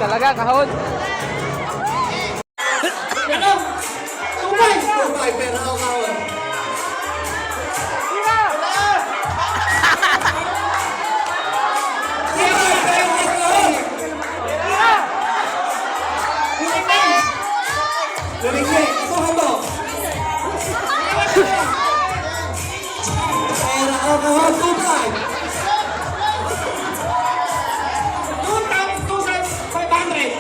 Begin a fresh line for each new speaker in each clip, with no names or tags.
talaga, kahon.
Ano? Tumay! Tumay, pero ako kahon. Lumigay, asuhan mo. Pero ako kahon, tumay. 2,500.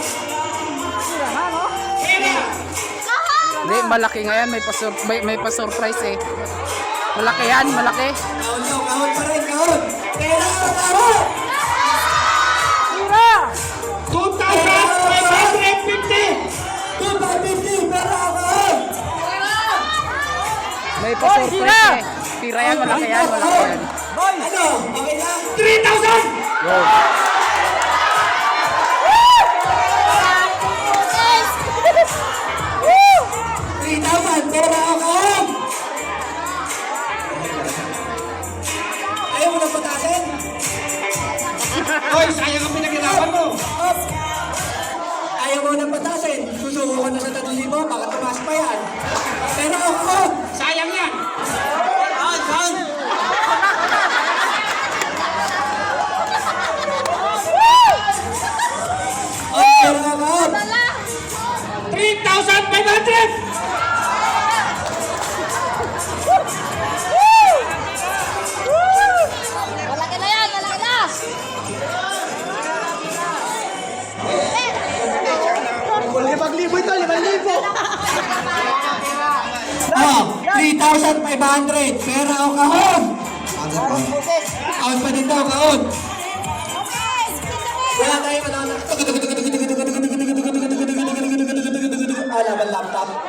Pera!
Hindi, malaki nga yan. May pa-surprise eh. Malaki yan, malaki.
Kahon nyo, kahon pa rin, kahon. Pera ako kahon. 2,550. 2,550, pera ako kahon.
May pa-surprise eh. Pira yan, malaki yan, malaki yan.
Ano? Okay na? 3,000!
Yo.
Pera ako kahon! Ayaw mo nang patasin? Hoy, sayang ang pinaghirapan mo! Ayaw mo nang patasin? Susuko ka na sa 3,000, baka tumaas pa yan. Pera ako kahon! Sayang yan! Kahon, kahon! Pera ako kahon! 3,500!
Malaki na yan, malaki na!
Libo ito, 5,000! Oh, 3,500! Pera o kahon! Kahon pa din daw, kahon! Wala tayo, wala na. Laban laptop.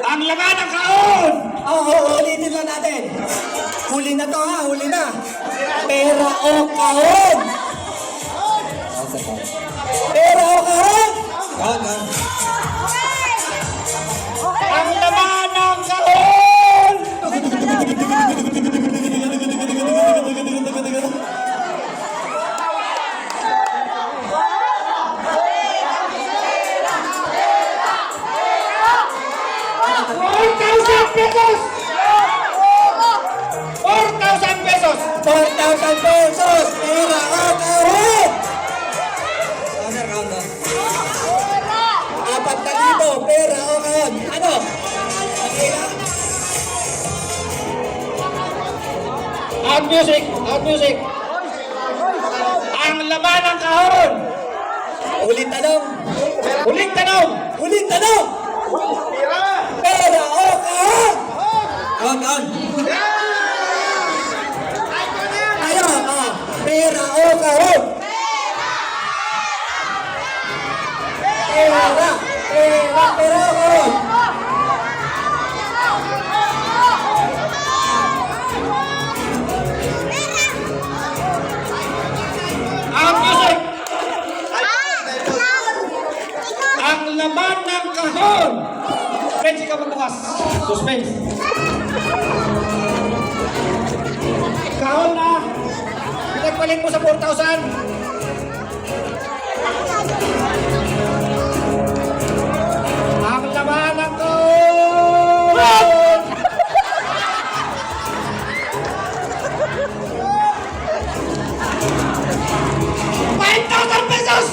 Ang laman ng kahon! Oo, ulitin lang natin. Huli na to ha, huli na. Pera o kahon! Pera o kahon! Kahon. Ang laman ng kahon! pesos! 4,000 pesos! 4,000 pesos! Pera o kahon! Counter. 4,000, pera o kahon? Ano? Okay lang? Out music! Ang laman ng kahon! Ulit tanong! Pera o kahon? Kahon! Ayaw! Pera o kahon? Pera o kahon? Ang music! Ang laman ng kahon! Friends, ikaw magbukas. Suspense. Kahon na. Pinagpalit mo sa 4,000. Ang laman ng kahon! ₱5,000!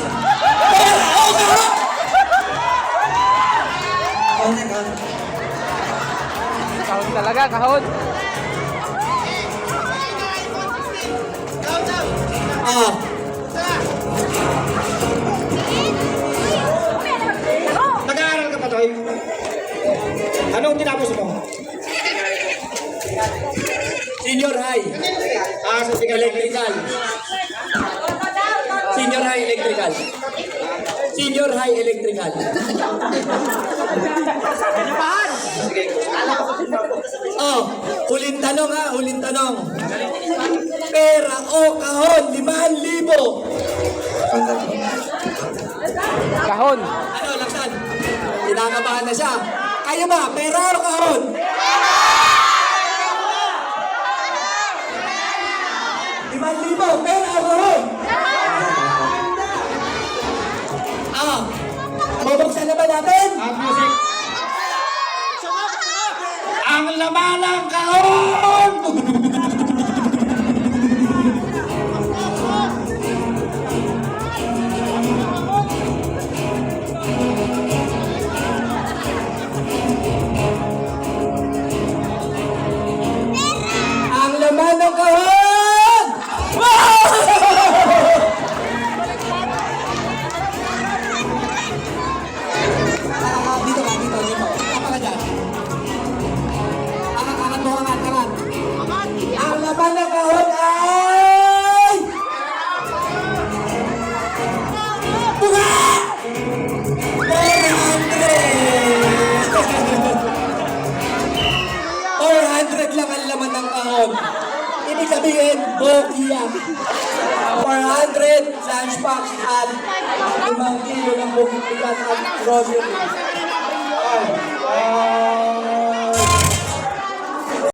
Kahon talaga, kahon.
Nag-aaral ka pa, Toy? Anong tinapos mo? Senior high. Sa electrical. Senior high electrical. Huling tanong. Pera o kahon, 5,000.
Kahon.
Ano, Laksan? Kinakabahan na siya. Kayo ba, pera o kahon? ₱5,000, pera o kahon? natin.
Music. Ang laman ng kahon!
Ang laman ng kahon! Wow! Dito ka, dito. Tama ka dyan. Angat mo, angat. Ang laman ng kahon ay... Bunga! 400 lang ang laman ng kahon. Ibig sabihin, Bokia. 400 lunchbox at 5 kilo ng bukit bigat at grocery.